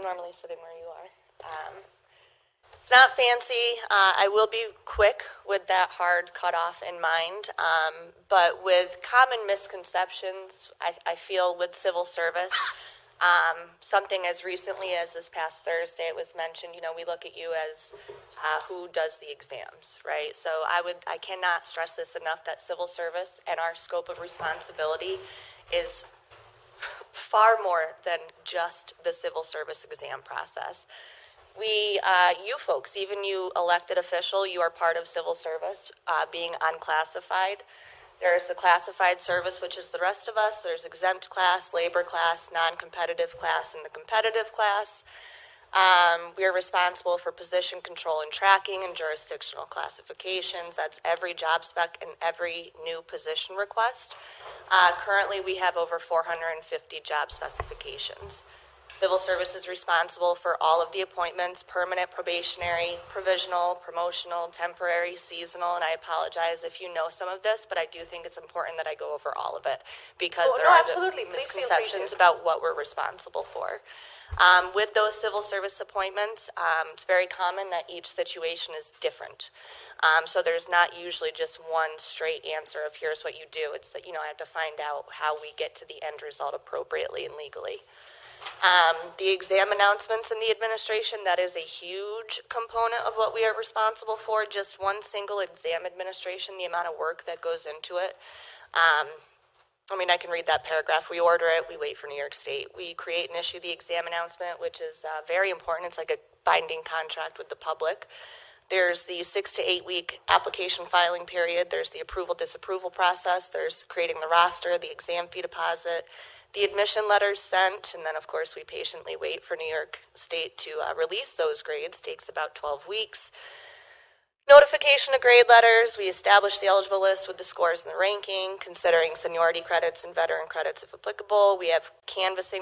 I'm normally sitting where you are. It's not fancy. I will be quick with that hard cutoff in mind, but with common misconceptions, I feel with civil service, something as recently as this past Thursday, it was mentioned, we look at you as who does the exams, right? So I cannot stress this enough that civil service and our scope of responsibility is far more than just the civil service exam process. You folks, even you elected official, you are part of civil service, being unclassified. There's the classified service, which is the rest of us. There's exempt class, labor class, non-competitive class, and the competitive class. We are responsible for position control and tracking and jurisdictional classifications. That's every job spec and every new position request. Currently, we have over 450 job specifications. Civil service is responsible for all of the appointments, permanent, probationary, provisional, promotional, temporary, seasonal, and I apologize if you know some of this, but I do think it's important that I go over all of it because there are the misconceptions about what we're responsible for. With those civil service appointments, it's very common that each situation is different. So there's not usually just one straight answer of here's what you do. It's that, I have to find out how we get to the end result appropriately and legally. The exam announcements in the administration, that is a huge component of what we are responsible for. Just one single exam administration, the amount of work that goes into it. I can read that paragraph. We order it, we wait for New York State. We create and issue the exam announcement, which is very important. It's like a binding contract with the public. There's the 6 to 8 week application filing period. There's the approval-disapproval process. There's creating the roster, the exam fee deposit, the admission letters sent, and then, of course, we patiently wait for New York State to release those grades. Takes about 12 weeks. Notification of grade letters. We establish the eligible list with the scores and the ranking, considering seniority credits and veteran credits if applicable. We have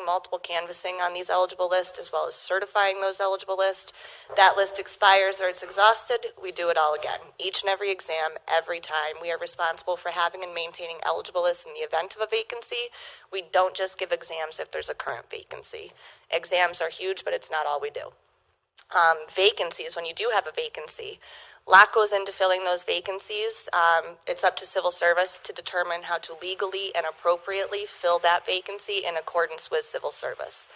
multiple canvassing on these eligible lists, as well as certifying those eligible lists. That list expires or it's exhausted, we do it all again. Each and every exam, every time. We are responsible for having and maintaining eligible lists in the event of a vacancy. We don't just give exams if there's a current vacancy. Exams are huge, but it's not all we do. Vacancies, when you do have a vacancy, a lot goes into filling those vacancies. It's up to civil service to determine how to legally and appropriately fill that vacancy in accordance with civil service.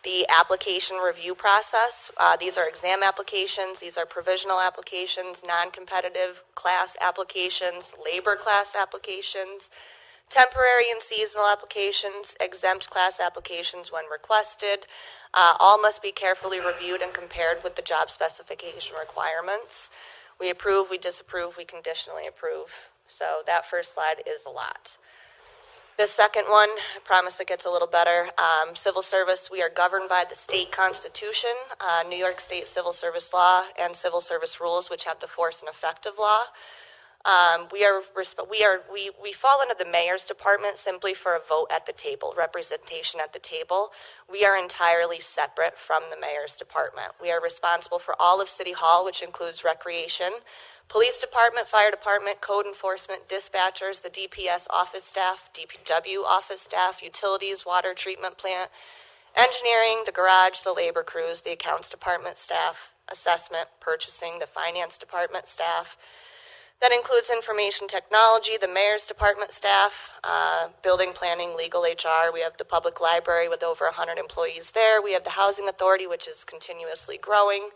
The application review process, these are exam applications, these are provisional applications, non-competitive class applications, labor class applications, temporary and seasonal applications, exempt class applications when requested. All must be carefully reviewed and compared with the job specification requirements. We approve, we disapprove, we conditionally approve. So that first slide is a lot. The second one, I promise it gets a little better. Civil service, we are governed by the state constitution, New York State civil service law, and civil service rules, which have the force and effect of law. We fall under the mayor's department simply for a vote at the table, representation at the table. We are entirely separate from the mayor's department. We are responsible for all of City Hall, which includes recreation, police department, fire department, code enforcement, dispatchers, the DPS office staff, DPW office staff, utilities, water treatment plant, engineering, the garage, the labor crews, the accounts department staff, assessment, purchasing, the finance department staff. That includes information technology, the mayor's department staff, building planning, legal HR. We have the public library with over 100 employees there. We have the housing authority, which is continuously growing,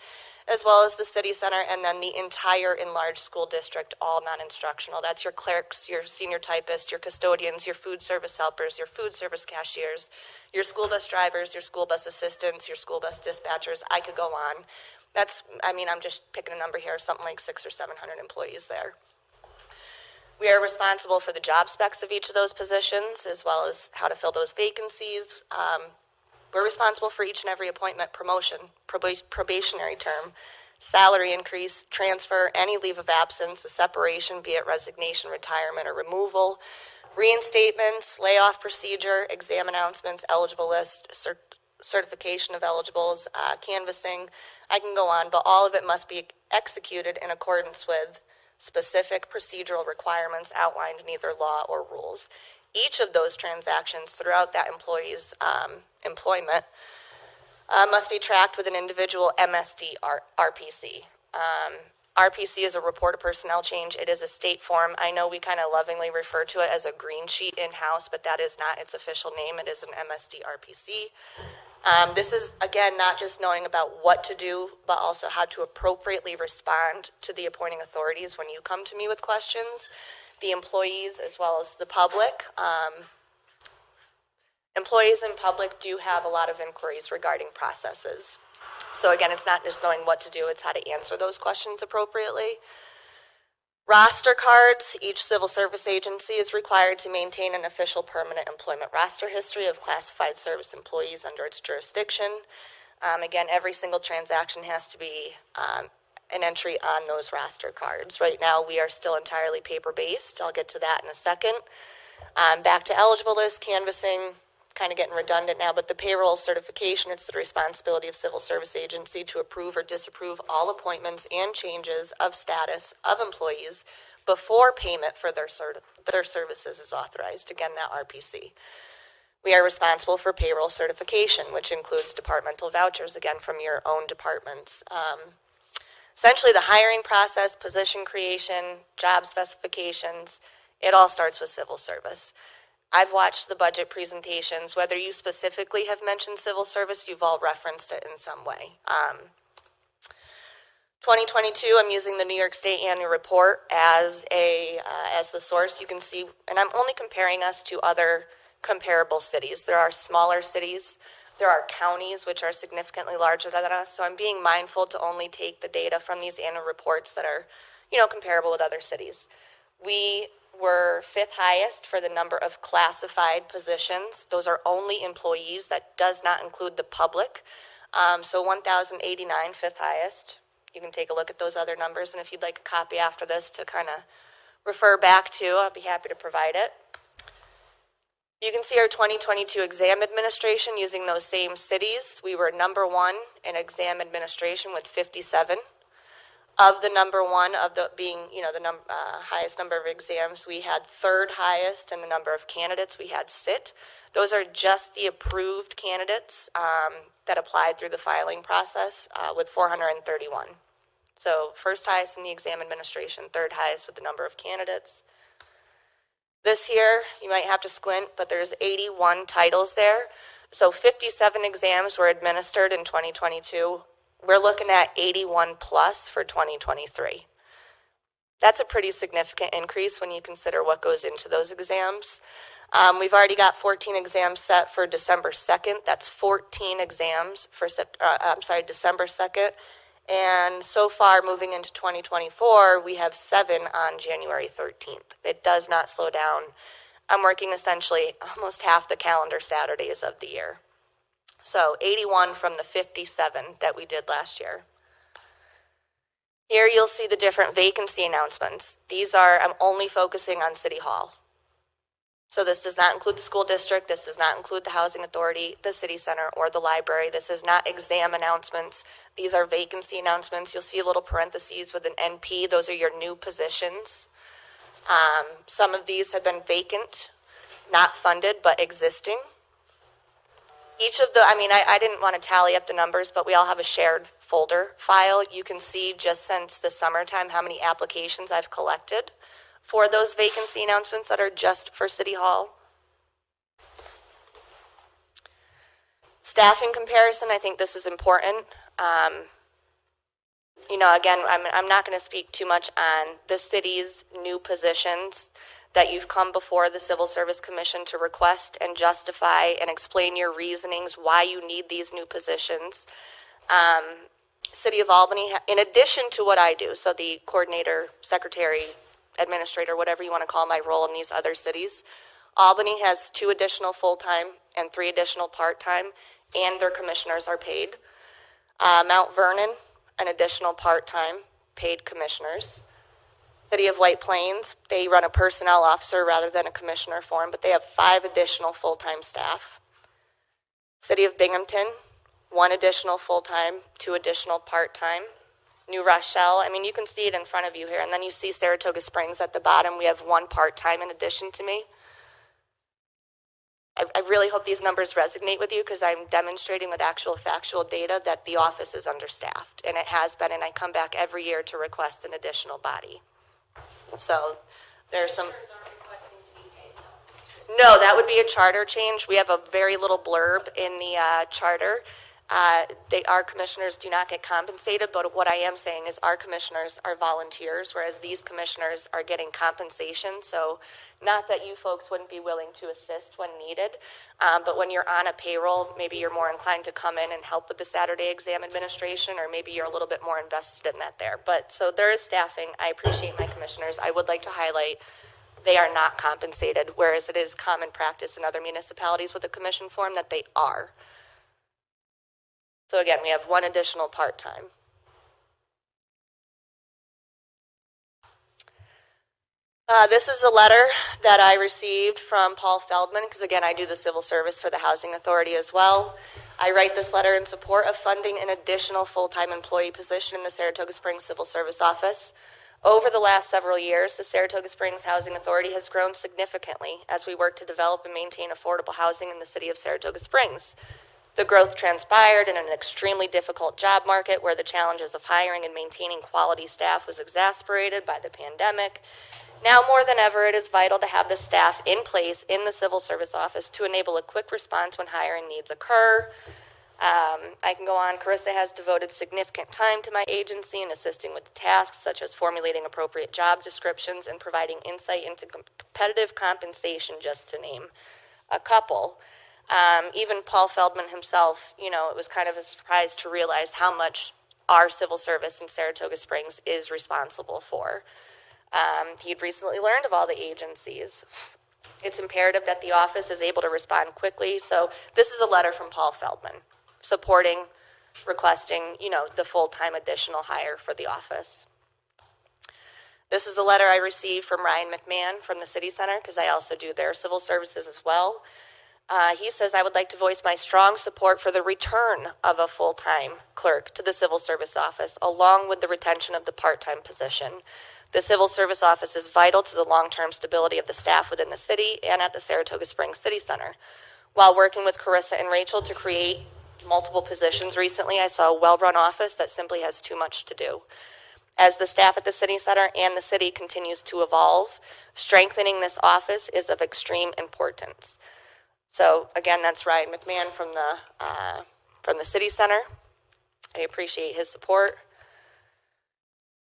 as well as the city center, and then the entire enlarged school district, all non-instructional. That's your clerks, your senior typists, your custodians, your food service helpers, your food service cashiers, your school bus drivers, your school bus assistants, your school bus dispatchers. I could go on. I'm just picking a number here, something like 600 or 700 employees there. We are responsible for the job specs of each of those positions, as well as how to fill those vacancies. We're responsible for each and every appointment, promotion, probationary term, salary increase, transfer, any leave of absence, a separation, be it resignation, retirement, or removal, reinstatements, layoff procedure, exam announcements, eligible list, certification of eligibles, canvassing. I can go on, but all of it must be executed in accordance with specific procedural requirements outlined in either law or rules. Each of those transactions throughout that employee's employment Must be tracked with an individual MSD RPC. RPC is a report of personnel change. It is a state form. I know we kind of lovingly refer to it as a green sheet in-house, but that is not its official name. It is an MSD RPC. This is, again, not just knowing about what to do, but also how to appropriately respond to the appointing authorities when you come to me with questions, the employees as well as the public. Employees and public do have a lot of inquiries regarding processes. So again, it's not just knowing what to do, it's how to answer those questions appropriately. Roster cards. Each civil service agency is required to maintain an official permanent employment roster history of classified service employees under its jurisdiction. Again, every single transaction has to be an entry on those roster cards. Right now, we are still entirely paper-based. I'll get to that in a second. Back to eligible list, canvassing, kind of getting redundant now, but the payroll certification, it's the responsibility of civil service agency to approve or disapprove all appointments and changes of status of employees before payment for their services is authorized. Again, that RPC. We are responsible for payroll certification, which includes departmental vouchers, again, from your own departments. Essentially, the hiring process, position creation, job specifications, it all starts with civil service. I've watched the budget presentations. Whether you specifically have mentioned civil service, you've all referenced it in some way. 2022, I'm using the New York State Annual Report as the source. You can see, and I'm only comparing us to other comparable cities. There are smaller cities. There are counties which are significantly larger than us. So I'm being mindful to only take the data from these annual reports that are, comparable with other cities. We were 5th highest for the number of classified positions. Those are only employees. That does not include the public. So 1,089, 5th highest. You can take a look at those other numbers, and if you'd like a copy after this to kind of refer back to, I'll be happy to provide it. You can see our 2022 exam administration using those same cities. We were number 1 in exam administration with 57. Of the number 1 of the being, the highest number of exams, we had 3rd highest in the number of candidates we had sit. Those are just the approved candidates that applied through the filing process with 431. So 1st highest in the exam administration, 3rd highest with the number of candidates. This here, you might have to squint, but there's 81 titles there. So 57 exams were administered in 2022. We're looking at 81 plus for 2023. That's a pretty significant increase when you consider what goes into those exams. We've already got 14 exams set for December 2nd. That's 14 exams for December 2nd. And so far, moving into 2024, we have 7 on January 13th. It does not slow down. I'm working essentially almost half the calendar Saturdays of the year. So 81 from the 57 that we did last year. Here you'll see the different vacancy announcements. These are, I'm only focusing on City Hall. So this does not include the school district. This does not include the housing authority, the city center, or the library. This is not exam announcements. These are vacancy announcements. You'll see a little parentheses with an NP. Those are your new positions. Some of these have been vacant, not funded, but existing. Each of the, I didn't want to tally up the numbers, but we all have a shared folder file. You can see just since the summertime how many applications I've collected for those vacancy announcements that are just for City Hall. Staffing comparison, I think this is important. Again, I'm not going to speak too much on the city's new positions that you've come before the Civil Service Commission to request and justify and explain your reasonings why you need these new positions. City of Albany, in addition to what I do, so the coordinator, secretary, administrator, whatever you want to call my role in these other cities, Albany has 2 additional full-time and 3 additional part-time, and their commissioners are paid. Mount Vernon, an additional part-time paid commissioners. City of White Plains, they run a personnel officer rather than a commissioner form, but they have 5 additional full-time staff. City of Binghamton, 1 additional full-time, 2 additional part-time. New Rochelle, you can see it in front of you here, and then you see Saratoga Springs at the bottom. We have 1 part-time in addition to me. I really hope these numbers resonate with you because I'm demonstrating with actual factual data that the office is understaffed, and it has been, and I come back every year to request an additional body. So there's some. No, that would be a charter change. We have a very little blurb in the charter. Our commissioners do not get compensated, but what I am saying is our commissioners are volunteers, whereas these commissioners are getting compensation. So not that you folks wouldn't be willing to assist when needed, but when you're on a payroll, maybe you're more inclined to come in and help with the Saturday exam administration, or maybe you're a little bit more invested in that there. But so there is staffing. I appreciate my commissioners. I would like to highlight they are not compensated, whereas it is common practice in other municipalities with a commission form that they are. So again, we have one additional part-time. This is a letter that I received from Paul Feldman, because again, I do the civil service for the Housing Authority as well. I write this letter in support of funding an additional full-time employee position in the Saratoga Springs Civil Service Office. Over the last several years, the Saratoga Springs Housing Authority has grown significantly as we work to develop and maintain affordable housing in the city of Saratoga Springs. The growth transpired in an extremely difficult job market where the challenges of hiring and maintaining quality staff was exacerbated by the pandemic. Now more than ever, it is vital to have the staff in place in the civil service office to enable a quick response when hiring needs occur. I can go on. Corissa has devoted significant time to my agency in assisting with tasks such as formulating appropriate job descriptions and providing insight into competitive compensation, just to name a couple. Even Paul Feldman himself, it was kind of a surprise to realize how much our civil service in Saratoga Springs is responsible for. He'd recently learned of all the agencies. It's imperative that the office is able to respond quickly. So this is a letter from Paul Feldman supporting, requesting, the full-time additional hire for the office. This is a letter I received from Ryan McMahon from the City Center, because I also do their civil services as well. He says, I would like to voice my strong support for the return of a full-time clerk to the civil service office, along with the retention of the part-time position. The civil service office is vital to the long-term stability of the staff within the city and at the Saratoga Springs City Center. While working with Corissa and Rachel to create multiple positions recently, I saw a well-run office that simply has too much to do. As the staff at the City Center and the city continues to evolve, strengthening this office is of extreme importance. So again, that's Ryan McMahon from the City Center. I appreciate his support.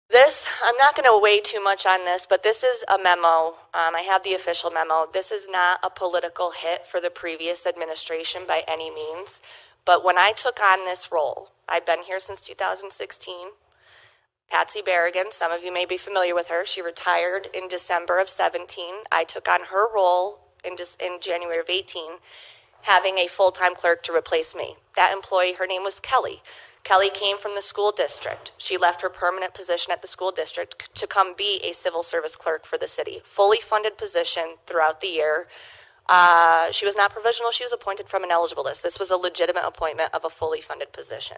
This, I'm not going to weigh too much on this, but this is a memo. I have the official memo. This is not a political hit for the previous administration by any means. But when I took on this role, I've been here since 2016. Patsy Berrigan, some of you may be familiar with her. She retired in December of 17. I took on her role in January of 18, having a full-time clerk to replace me. That employee, her name was Kelly. Kelly came from the school district. She left her permanent position at the school district to come be a civil service clerk for the city. Fully funded position throughout the year. She was not provisional. She was appointed from an eligible list. This was a legitimate appointment of a fully funded position.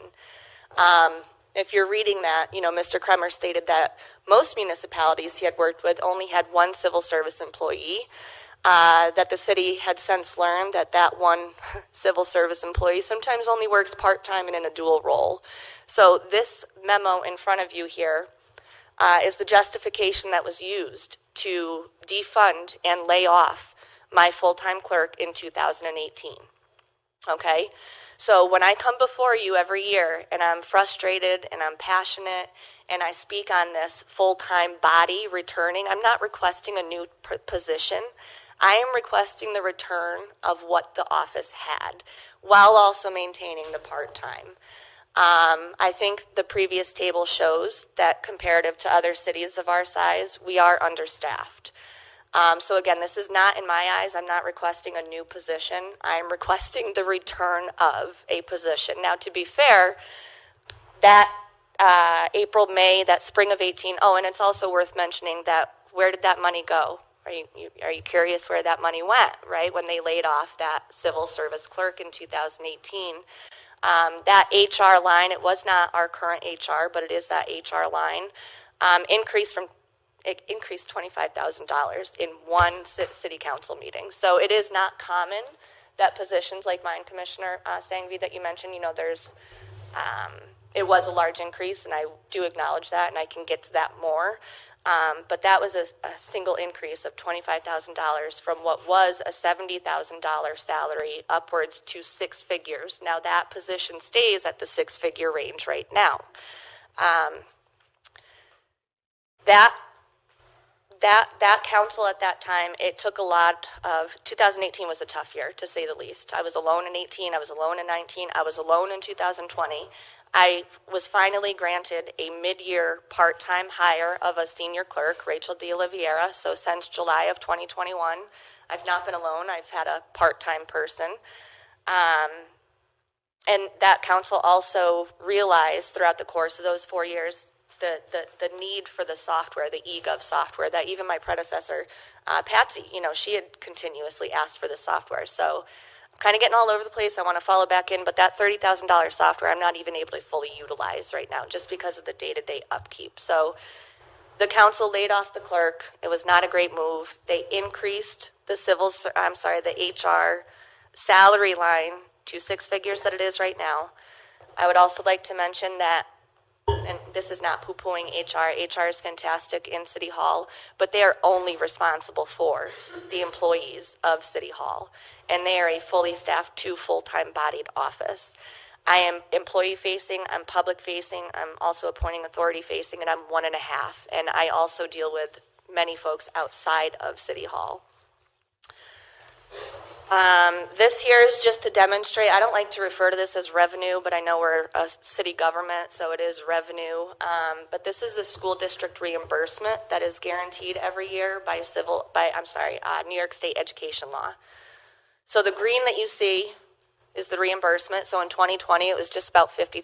If you're reading that, Mr. Kremer stated that most municipalities he had worked with only had one civil service employee. That the city had since learned that one civil service employee sometimes only works part-time and in a dual role. So this memo in front of you here is the justification that was used to defund and lay off my full-time clerk in 2018. Okay? So when I come before you every year and I'm frustrated and I'm passionate and I speak on this full-time body returning, I'm not requesting a new position. I am requesting the return of what the office had while also maintaining the part-time. I think the previous table shows that comparative to other cities of our size, we are understaffed. So again, this is not, in my eyes, I'm not requesting a new position. I'm requesting the return of a position. Now, to be fair, that April, May, that spring of 18, and it's also worth mentioning that where did that money go? Are you curious where that money went, right? When they laid off that civil service clerk in 2018. That HR line, it was not our current HR, but it is that HR line, increased $25,000 in one city council meeting. So it is not common that positions like mine, Commissioner Sangvi, that you mentioned, there's, it was a large increase, and I do acknowledge that, and I can get to that more. But that was a single increase of $25,000 from what was a $70,000 salary upwards to six figures. Now that position stays at the six-figure range right now. That council at that time, it took a lot of, 2018 was a tough year, to say the least. I was alone in 18, I was alone in 19, I was alone in 2020. I was finally granted a mid-year part-time hire of a senior clerk, Rachel De Oliveira. So since July of 2021, I've not been alone. I've had a part-time person. And that council also realized throughout the course of those 4 years the need for the software, the eGov software, that even my predecessor, Patsy, she had continuously asked for the software. So I'm kind of getting all over the place. I want to follow back in, but that $30,000 software I'm not even able to fully utilize right now just because of the day-to-day upkeep. So the council laid off the clerk. It was not a great move. They increased the the HR salary line to six figures that it is right now. I would also like to mention that, and this is not poo-pooing HR. HR is fantastic in City Hall, but they are only responsible for the employees of City Hall, and they are a fully staffed, two full-time bodied office. I am employee-facing, I'm public-facing, I'm also appointing authority-facing, and I'm 1.5, and I also deal with many folks outside of City Hall. This here is just to demonstrate. I don't like to refer to this as revenue, but I know we're a city government, so it is revenue. But this is the school district reimbursement that is guaranteed every year by New York State education law. So the green that you see is the reimbursement. So in 2020, it was just about $50,000.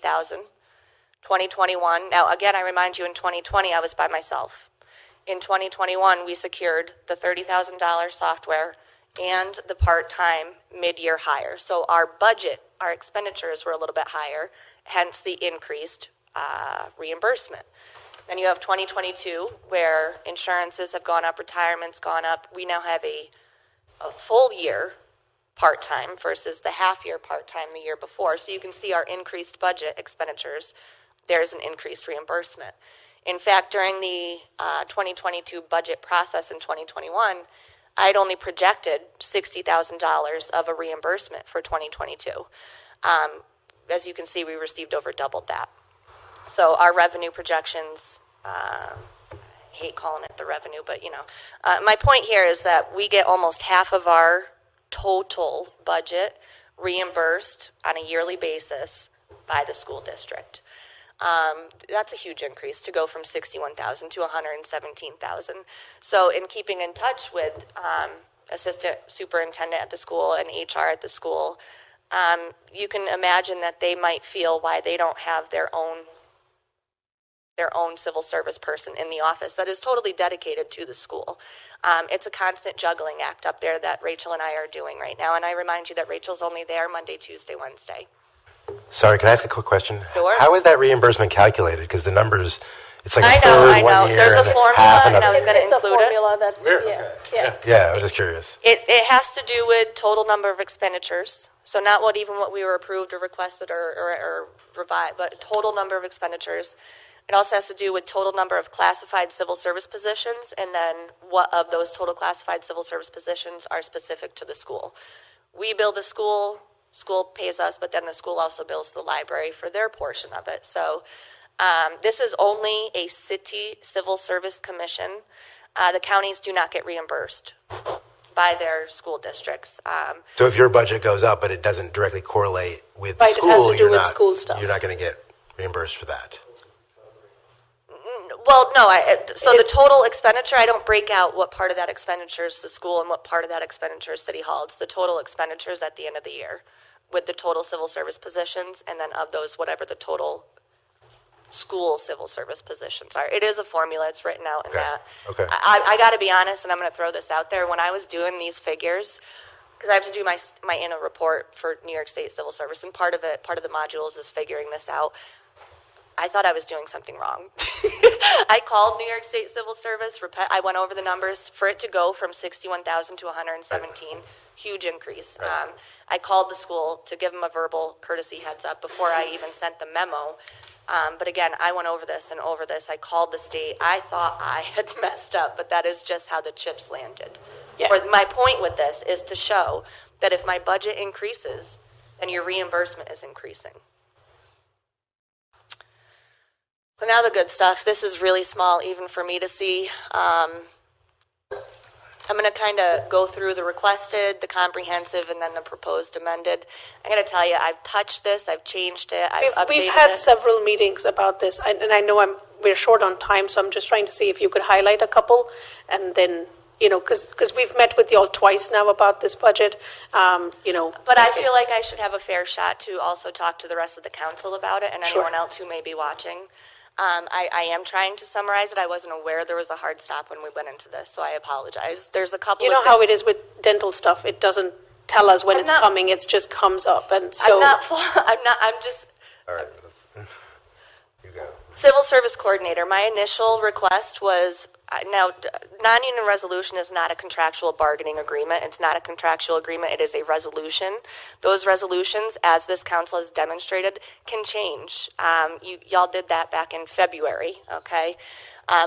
2021, now again, I remind you, in 2020, I was by myself. In 2021, we secured the $30,000 software and the part-time mid-year hire. So our budget, our expenditures were a little bit higher, hence the increased reimbursement. Then you have 2022, where insurances have gone up, retirement's gone up. We now have a full year part-time versus the half-year part-time the year before. So you can see our increased budget expenditures. There's an increased reimbursement. In fact, during the 2022 budget process in 2021, I'd only projected $60,000 of a reimbursement for 2022. As you can see, we received over doubled that. So our revenue projections, I hate calling it the revenue, but my point here is that we get almost half of our total budget reimbursed on a yearly basis by the school district. That's a huge increase to go from 61,000 to 117,000. So in keeping in touch with assistant superintendent at the school and HR at the school, you can imagine that they might feel why they don't have their own civil service person in the office that is totally dedicated to the school. It's a constant juggling act up there that Rachel and I are doing right now. And I remind you that Rachel's only there Monday, Tuesday, Wednesday. Sorry, can I ask a quick question? Sure. How is that reimbursement calculated? Because the numbers, it's like I a third know. 1 year There's a and formula, half and I was going to It's a include it. formula that, Yeah. Yeah, I was just curious. It has to do with total number of expenditures. So not what we were approved or requested or revised, but total number of expenditures. It also has to do with total number of classified civil service positions, and then what of those total classified civil service positions are specific to the school. We bill the school pays us, but then the school also bills the library for their portion of it. So this is only a city civil service commission. The counties do not get reimbursed by their school districts. So if your budget goes up, but it doesn't directly correlate with the Right, it school, has to do you're with not, school stuff. you're not going to get reimbursed for that. Well, no, so the total expenditure, I don't break out what part of that expenditure is the school and what part of that expenditure is City Hall. It's the total expenditures at the end of the year with the total civil service positions, and then of those, whatever the total school civil service positions are. It is a formula. It's written out in that. Okay. I got to be honest, and I'm going to throw this out there. When I was doing these figures, because I have to do my annual report for New York State Civil Service, and part of the modules is figuring this out. I thought I was doing something wrong. I called New York State Civil Service. I went over the numbers for it to go from 61,000 to 117. Huge increase. I called the school to give them a verbal courtesy heads up before I even sent the memo. But again, I went over this and over this. I called the state. I thought I had messed up, but that is just how the chips landed. Yeah. Or my point with this is to show that if my budget increases, then your reimbursement is increasing. So now the good stuff. This is really small even for me to see. I'm going to kind of go through the requested, the comprehensive, and then the proposed amended. I'm going to tell you, I've touched this, I've changed it, I've updated We've had it. several meetings about this, and I know we're short on time, so I'm just trying to see if you could highlight a couple, and then, because we've met with y'all twice now about this budget, But I feel like I should have a fair shot to also talk to the rest of the council about it and Sure. anyone else who may be watching. I am trying to summarize it. I wasn't aware there was a hard stop when we went into this, so I apologize. There's a couple You know of how it is with dental stuff, it doesn't tell us when it's coming, it just comes up, and so. I'm just All right, you go. Civil Service Coordinator. My initial request was, now, non-union resolution is not a contractual bargaining agreement. It's not a contractual agreement. It is a resolution. Those resolutions, as this council has demonstrated, can change. Y'all did that back in February, okay?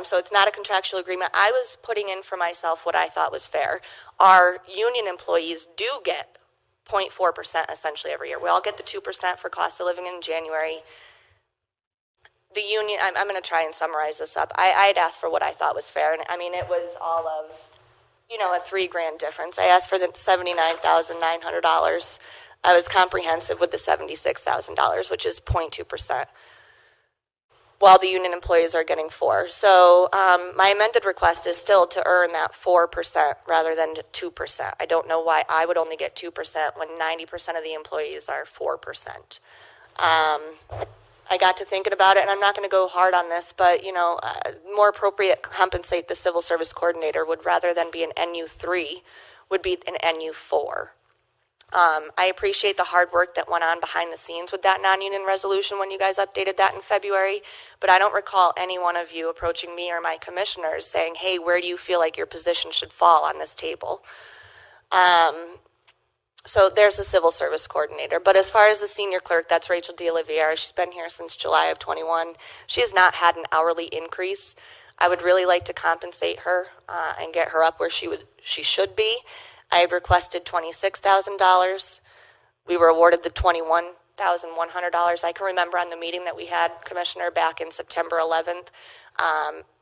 So it's not a contractual agreement. I was putting in for myself what I thought was fair. Our union employees do get 0.4% essentially every year. We all get the 2% for cost of living in January. The union, I'm going to try and summarize this up. I had asked for what I thought was fair, and I mean, it was all of, a $3,000 difference. I asked for the $79,900. I was comprehensive with the $76,000, which is 0.2%, while the union employees are getting 4%. So my amended request is still to earn that 4% rather than 2%. I don't know why I would only get 2% when 90% of the employees are 4%. I got to thinking about it, and I'm not going to go hard on this, but, more appropriate compensate the civil service coordinator would, rather than be an NU3, would be an NU4. I appreciate the hard work that went on behind the scenes with that non-union resolution when you guys updated that in February, but I don't recall any one of you approaching me or my commissioners saying, hey, where do you feel like your position should fall on this table? So there's the civil service coordinator. But as far as the senior clerk, that's Rachel DeOliveira. She's been here since July of 21. She has not had an hourly increase. I would really like to compensate her and get her up where she should be. I have requested $26,000. We were awarded the $21,100. I can remember on the meeting that we had, Commissioner, back in September 11th.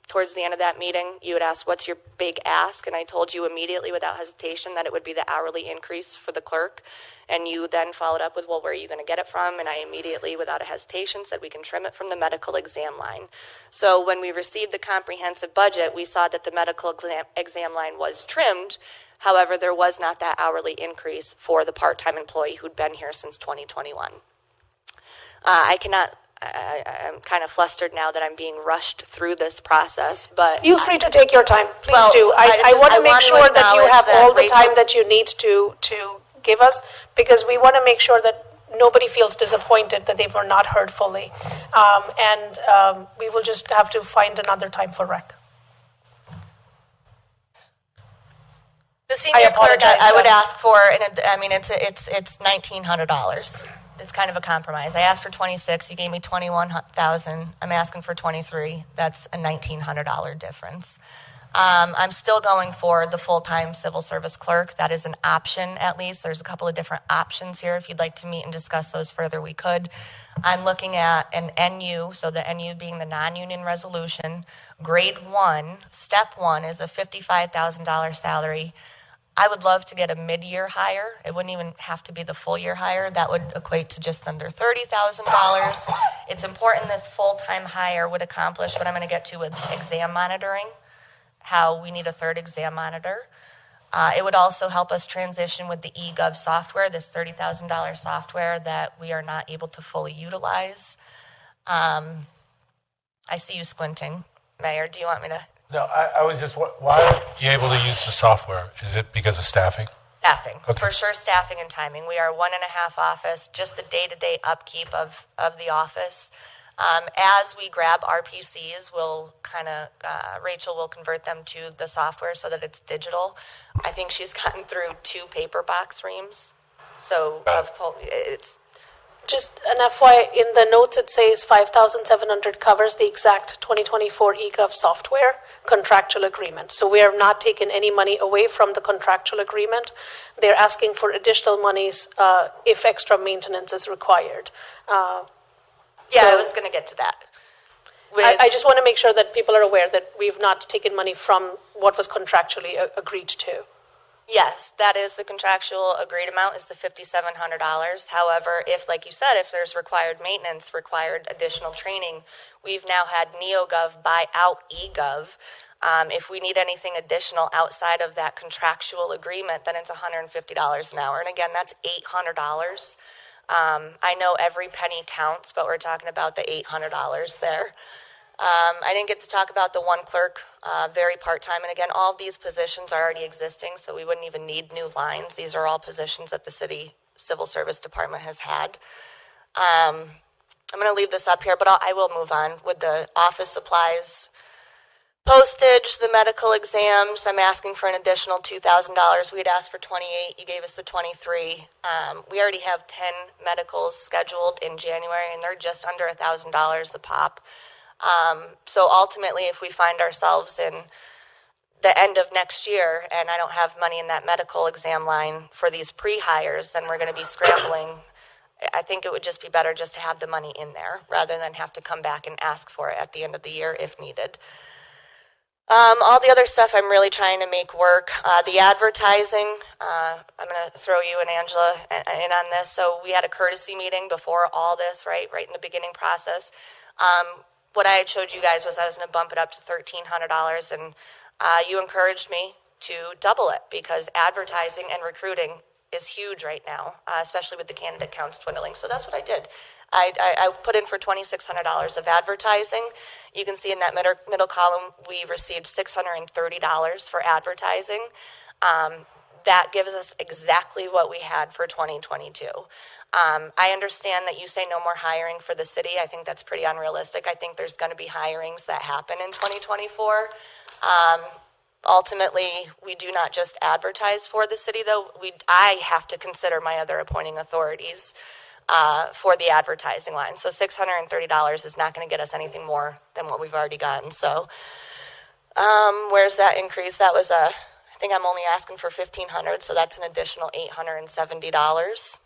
Towards the end of that meeting, you had asked, what's your big ask? And I told you immediately without hesitation that it would be the hourly increase for the clerk. And you then followed up with, well, where are you going to get it from? And I immediately, without a hesitation, said we can trim it from the medical exam line. So when we received the comprehensive budget, we saw that the medical exam line was trimmed. However, there was not that hourly increase for the part-time employee who'd been here since 2021. I'm kind of flustered now that I'm being rushed through this process, but... Feel free to take your time. Please Well, do. I want to make sure that you have all the time that you need to give us, because we want to make sure that nobody feels disappointed that they were not heard fully. We will just have to find another time for rec. The senior clerk, apologize, I would Jen. ask for, and it's $1,900. It's kind of a compromise. I asked for 26. You gave me 21,000. I'm asking for 23. That's a $1,900 difference. I'm still going for the full-time civil service clerk. That is an option, at least. There's a couple of different options here. If you'd like to meet and discuss those further, we could. I'm looking at an NU, so the NU being the non-union resolution. Grade 1, step 1 is a $55,000 salary. I would love to get a mid-year hire. It wouldn't even have to be the full-year hire. That would equate to just under $30,000. It's important this full-time hire would accomplish what I'm going to get to with exam monitoring, how we need a third exam monitor. It would also help us transition with the eGov software, this $30,000 software that we are not able to fully utilize. I see you squinting. Mayor, do you want me to... No, I was just, why are you able to use the software? Is it because of staffing? Staffing, Okay. for sure, staffing and timing. We are 1.5 office, just the day-to-day upkeep of the office. As we grab RPCs, Rachel will convert them to the software so that it's digital. I think she's gotten through 2 paper box reams. So it's Just an FY, in the notes it says 5,700 covers the exact 2024 eGov software contractual agreement. So we are not taking any money away from the contractual agreement. They're asking for additional monies if extra maintenance is required. I So- was going to get to that. I just want to make sure that people are aware that we've not taken money from what was contractually agreed to. Yes, that is the contractual agreed amount, is the $5,700. However, if, like you said, if there's required maintenance, required additional training, we've now had NeoGov buy out eGov. If we need anything additional outside of that contractual agreement, then it's $150 an hour. And again, that's $800. I know every penny counts, but we're talking about the $800 there. I didn't get to talk about the one clerk, very part-time. And again, all of these positions are already existing, so we wouldn't even need new lines. These are all positions that the city civil service department has had. I'm going to leave this up here, but I will move on with the office supplies. Postage, the medical exams, I'm asking for an additional $2,000. We had asked for 28, you gave us the 23. We already have 10 medicals scheduled in January, and they're just under $1,000 a pop. So ultimately, if we find ourselves in the end of next year and I don't have money in that medical exam line for these pre-hires, then we're going to be scrambling. I think it would just be better just to have the money in there rather than have to come back and ask for it at the end of the year if needed. All the other stuff I'm really trying to make work. The advertising, I'm going to throw you and Angela in on this. So we had a courtesy meeting before all this, right in the beginning process. What I had showed you guys was I was going to bump it up to $1,300, and you encouraged me to double it because advertising and recruiting is huge right now, especially with the candidate counts dwindling. So that's what I did. I put in for $2,600 of advertising. You can see in that middle column, we received $630 for advertising. That gives us exactly what we had for 2022. I understand that you say no more hiring for the city. I think that's pretty unrealistic. I think there's going to be hirings that happen in 2024. Ultimately, we do not just advertise for the city, though. I have to consider my other appointing authorities for the advertising line. So $630 is not going to get us anything more than what we've already gotten. So where's that increase? That was I think I'm only asking for $1,500, so that's an additional $870.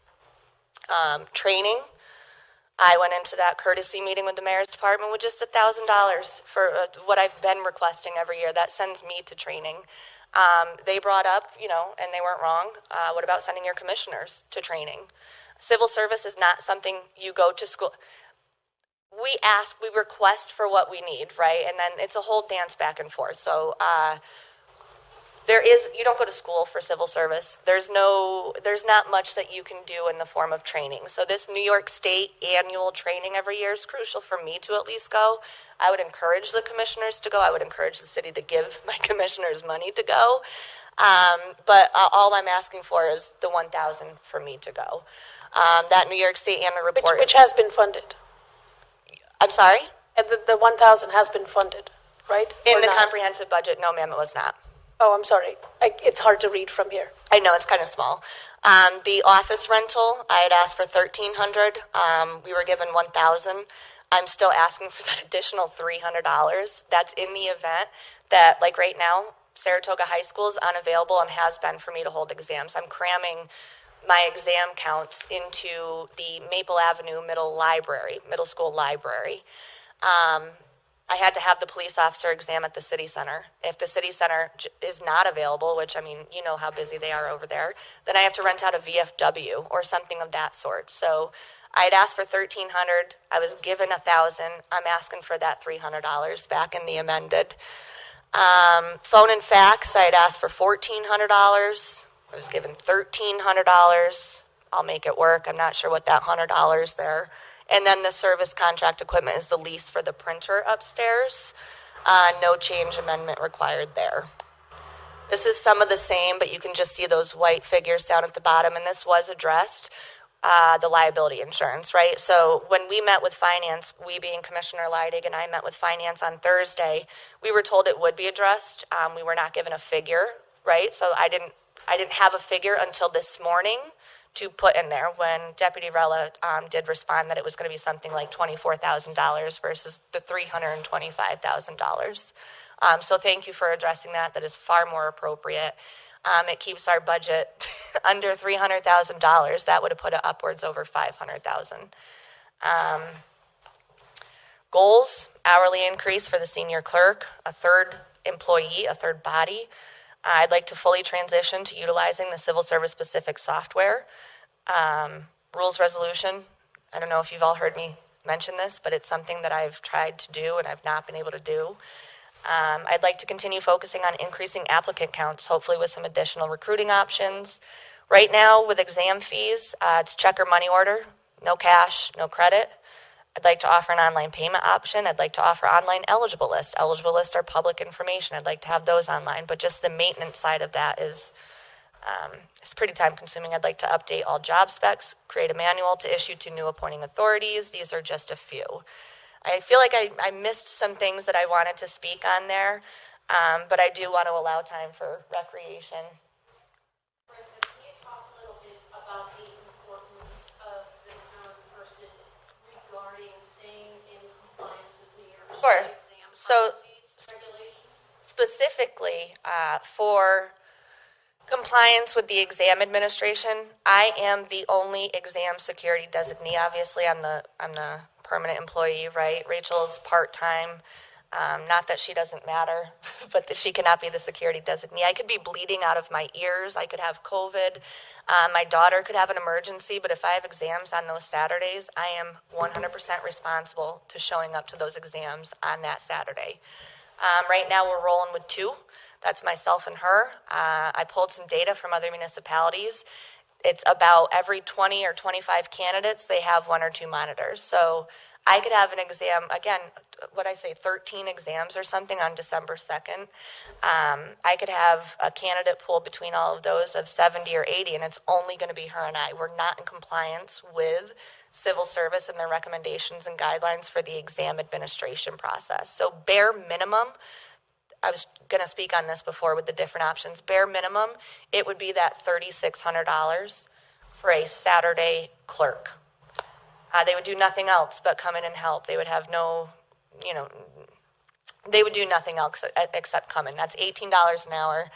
Training. I went into that courtesy meeting with the mayor's department with just $1,000 for what I've been requesting every year. That sends me to training. They brought up, and they weren't wrong, what about sending your commissioners to training? Civil service is not something you go to school. We request for what we need, right? And then it's a whole dance back and forth. So you don't go to school for civil service. There's not much that you can do in the form of training. So this New York State annual training every year is crucial for me to at least go. I would encourage the commissioners to go. I would encourage the city to give my commissioners money to go. But all I'm asking for is the $1,000 for me to go. That New York State annual report, Which has been funded. I'm sorry? And the 1,000 has been funded, right? In Or the not? comprehensive budget, no, ma'am, it was not. Oh, I'm sorry. It's hard to read from here. I know, it's kind of small. The office rental, I had asked for $1,300. We were given $1,000. I'm still asking for that additional $300. That's in the event that, like right now, Saratoga High School is unavailable and has been for me to hold exams. I'm cramming my exam counts into the Maple Avenue middle school library. I had to have the police officer exam at the city center. If the city center is not available, which, I mean, you know how busy they are over there, then I have to rent out a VFW or something of that sort. So I had asked for $1,300. I was given $1,000. I'm asking for that $300 back in the amended. Phone and fax, I had asked for $1,400. I was given $1,300. I'll make it work. I'm not sure what that $100 there. And then the service contract equipment is the lease for the printer upstairs. No change amendment required there. This is some of the same, but you can just see those white figures down at the bottom, and this was addressed. the liability insurance, right? So when we met with finance, we being Commissioner Leidig and I met with finance on Thursday, we were told it would be addressed. We were not given a figure, right? So I didn't have a figure until this morning to put in there when Deputy Rella did respond that it was going to be something like $24,000 versus the $325,000. So thank you for addressing that. That is far more appropriate. It keeps our budget under $300,000. That would have put it upwards over $500,000. Goals, hourly increase for the senior clerk, a third employee, a third body. I'd like to fully transition to utilizing the civil service specific software. Rules resolution. I don't know if you've all heard me mention this, but it's something that I've tried to do and I've not been able to do. I'd like to continue focusing on increasing applicant counts, hopefully with some additional recruiting options. Right now, with exam fees, it's check or money order, no cash, no credit. I'd like to offer an online payment option. I'd like to offer online eligible list. Eligible lists are public information. I'd like to have those online, but just the maintenance side of that is it's pretty time consuming. I'd like to update all job specs, create a manual to issue to new appointing authorities. These are just a few. I feel like I missed some things that I wanted to speak on there, but I do want to allow time for recreation. Corissa, can you talk a little bit about the importance of the third person regarding staying in compliance with New York Sure. State exam So policies, regulations? specifically for compliance with the exam administration, I am the only exam security designee. Obviously, I'm the permanent employee, right? Rachel's part-time. Not that she doesn't matter, but that she cannot be the security designee. I could be bleeding out of my ears. I could have COVID. My daughter could have an emergency, but if I have exams on those Saturdays, I am 100% responsible to showing up to those exams on that Saturday. Right now, we're rolling with 2. That's myself and her. I pulled some data from other municipalities. It's about every 20 or 25 candidates, they have 1 or 2 monitors. So I could have an exam, again, what I say, 13 exams or something on December 2nd. I could have a candidate pool between all of those of 70 or 80, and it's only going to be her and I. We're not in compliance with civil service and their recommendations and guidelines for the exam administration process. So bare minimum, I was going to speak on this before with the different options. Bare minimum, it would be that $3,600 for a Saturday clerk. They would do nothing else but come in and help. They would have no, they would do nothing else except come in. That's $18 an hour.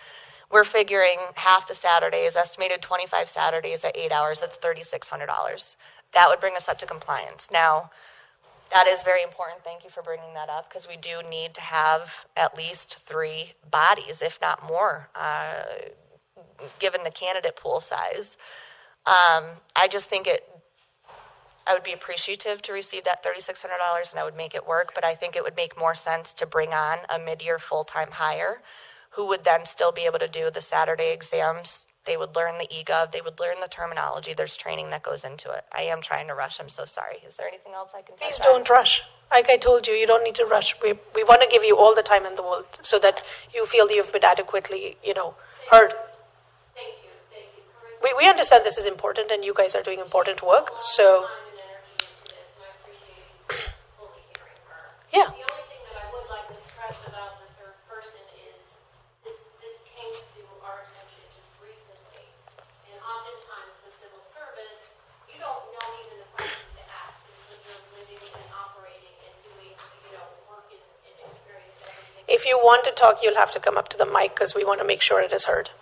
We're figuring half the Saturdays, estimated 25 Saturdays at 8 hours, that's $3,600. That would bring us up to compliance. Now, that is very important. Thank you for bringing that up, because we do need to have at least 3 bodies, if not more, given the candidate pool size. I just think I would be appreciative to receive that $3,600 and I would make it work, but I think it would make more sense to bring on a mid-year full-time hire who would then still be able to do the Saturday exams. They would learn the eGov, they would learn the terminology, there's training that goes into it. I am trying to rush, I'm so sorry. Is there anything else I can Please touch on? don't rush. Like I told you, you don't need to rush. We want to give you all the time in the world so that you feel you've been adequately, heard. Thank you, Carissa. We understand this is important and you guys are doing important work, so Time and energy into this, and I appreciate you fully hearing her. yeah. The only thing that I would like to stress about the third person is this came to our attention just recently. And oftentimes with civil service, you don't know even the questions to ask because you're living and operating and doing, work and experience everything. If you want to talk, you'll have to come up to the mic because we want to make sure it is heard.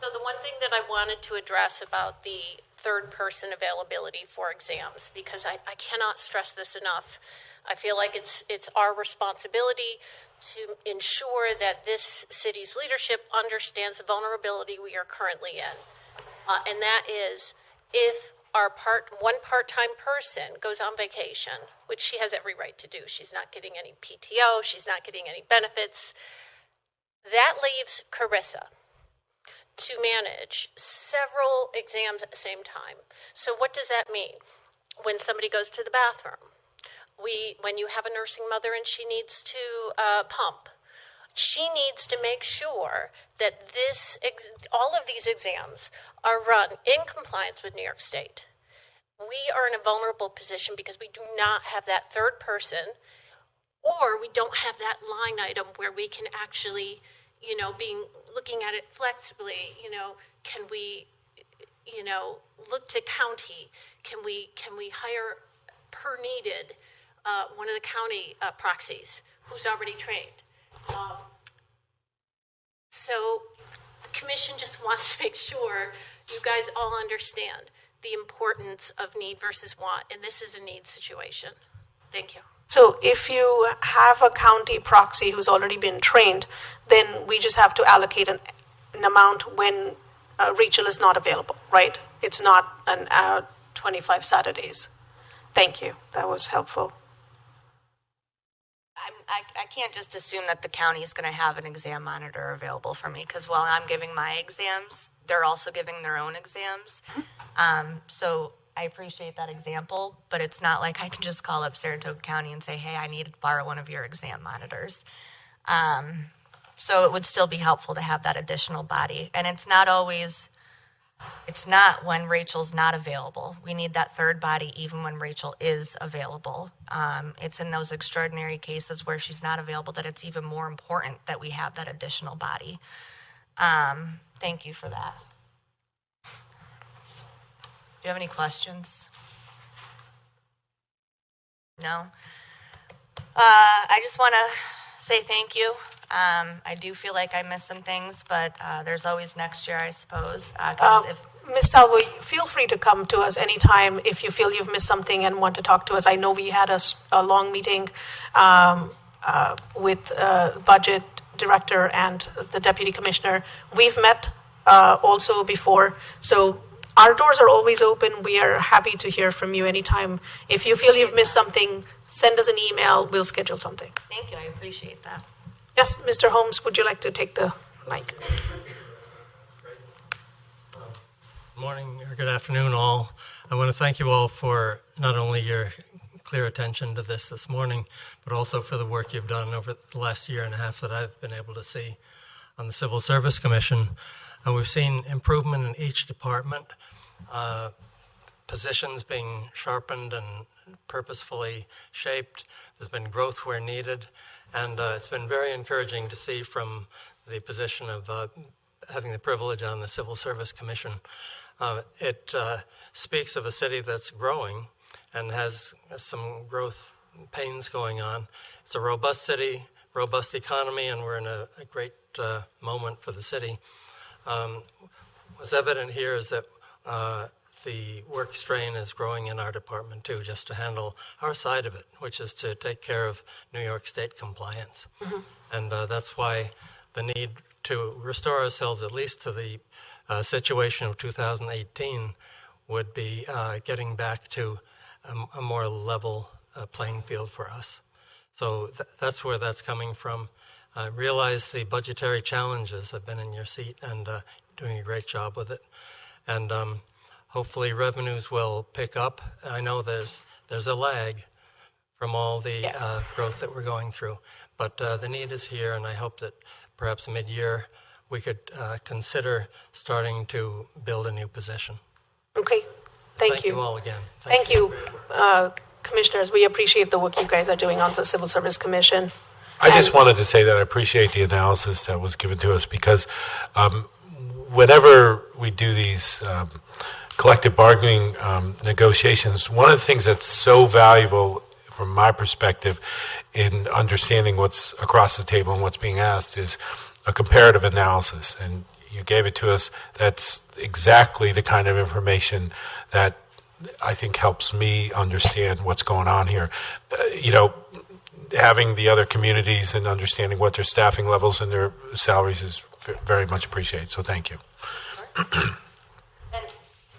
So the one thing that I wanted to address about the third person availability for exams, because I cannot stress this enough. I feel like it's our responsibility to ensure that this city's leadership understands the vulnerability we are currently in. And that is, if our one part-time person goes on vacation, which she has every right to do, she's not getting any PTO, she's not getting any benefits, that leaves Corissa to manage several exams at the same time. So what does that mean? When somebody goes to the bathroom, when you have a nursing mother and she needs to pump, she needs to make sure that all of these exams are run in compliance with New York State. We are in a vulnerable position because we do not have that third person, or we don't have that line item where we can actually, looking at it flexibly, can we, look to county? Can we hire per needed one of the county proxies who's already trained? So the commission just wants to make sure you guys all understand the importance of need versus want, and this is a need situation. Thank you. So if you have a county proxy who's already been trained, then we just have to allocate an amount when Rachel is not available, right? It's not an 25 Saturdays. Thank you. That was helpful. I can't just assume that the county is going to have an exam monitor available for me, because while I'm giving my exams, they're also giving their own exams. So I appreciate that example, but it's not like I can just call up Saratoga County and say, hey, I need to borrow one of your exam monitors. So it would still be helpful to have that additional body. And it's not when Rachel's not available. We need that third body even when Rachel is available. It's in those extraordinary cases where she's not available that it's even more important that we have that additional body. Thank you for that. Do you have any questions? No? I just want to say thank you. I do feel like I missed some things, but there's always next year, I suppose. Ms. Salvo, feel free to come to us anytime if you feel you've missed something and want to talk to us. I know we had a long meeting with budget director and the deputy commissioner. We've met also before, so our doors are always open. We are happy to hear from you anytime. If you feel you've missed something, send us an email. We'll schedule something. Thank you. I appreciate that. Yes, Mr. Holmes, would you like to take the mic? Good morning or good afternoon, all. I want to thank you all for not only your clear attention to this morning, but also for the work you've done over the last year and a half that I've been able to see on the Civil Service Commission. And we've seen improvement in each department, positions being sharpened and purposefully shaped. There's been growth where needed. And it's been very encouraging to see from the position of having the privilege on the Civil Service Commission. It speaks of a city that's growing and has some growth pains going on. It's a robust city, robust economy, and we're in a great moment for the city. What's evident here is that the work strain is growing in our department too, just to handle our side of it, which is to take care of New York State compliance. Mm-hmm. And that's why the need to restore ourselves at least to the situation of 2018 would be getting back to a more level playing field for us. So that's where that's coming from. I realize the budgetary challenges have been in your seat and doing a great job with it. And hopefully revenues will pick up. I know there's a lag from all the growth that we're going through, but the need is here, and I hope that perhaps mid-year we could consider starting to build a new position. Okay, thank you. Thank you all again. Thank you, commissioners. We appreciate the work you guys are doing on the Civil Service Commission. I just wanted to say that I appreciate the analysis that was given to us, because whenever we do these collective bargaining negotiations, one of the things that's so valuable from my perspective in understanding what's across the table and what's being asked is a comparative analysis. And you gave it to us. That's exactly the kind of information that I think helps me understand what's going on here. Having the other communities and understanding what their staffing levels and their salaries is very much appreciated. So thank you. And,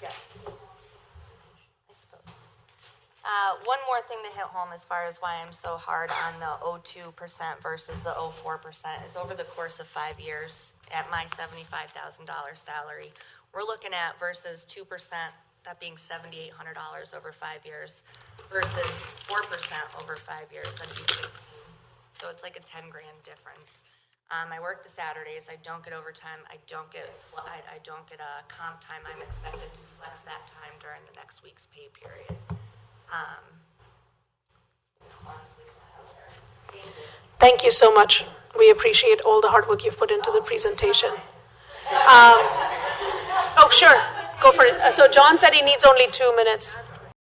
yes, I suppose. One more thing to hit home as far as why I'm so hard on the 0.2% versus the 0.4% is over the course of 5 years at my $75,000 salary, we're looking at versus 2%, that being $7,800 over 5 years, versus 4% over 5 years, that'd be 16. So it's like a 10 grand difference. I work the Saturdays, I don't get overtime, I don't get comp time. I'm expected to flex that time during the next week's pay period. Thank you so much. We appreciate all the hard work you've put into the presentation. Oh, sure, go for it. So John said he needs only 2 minutes.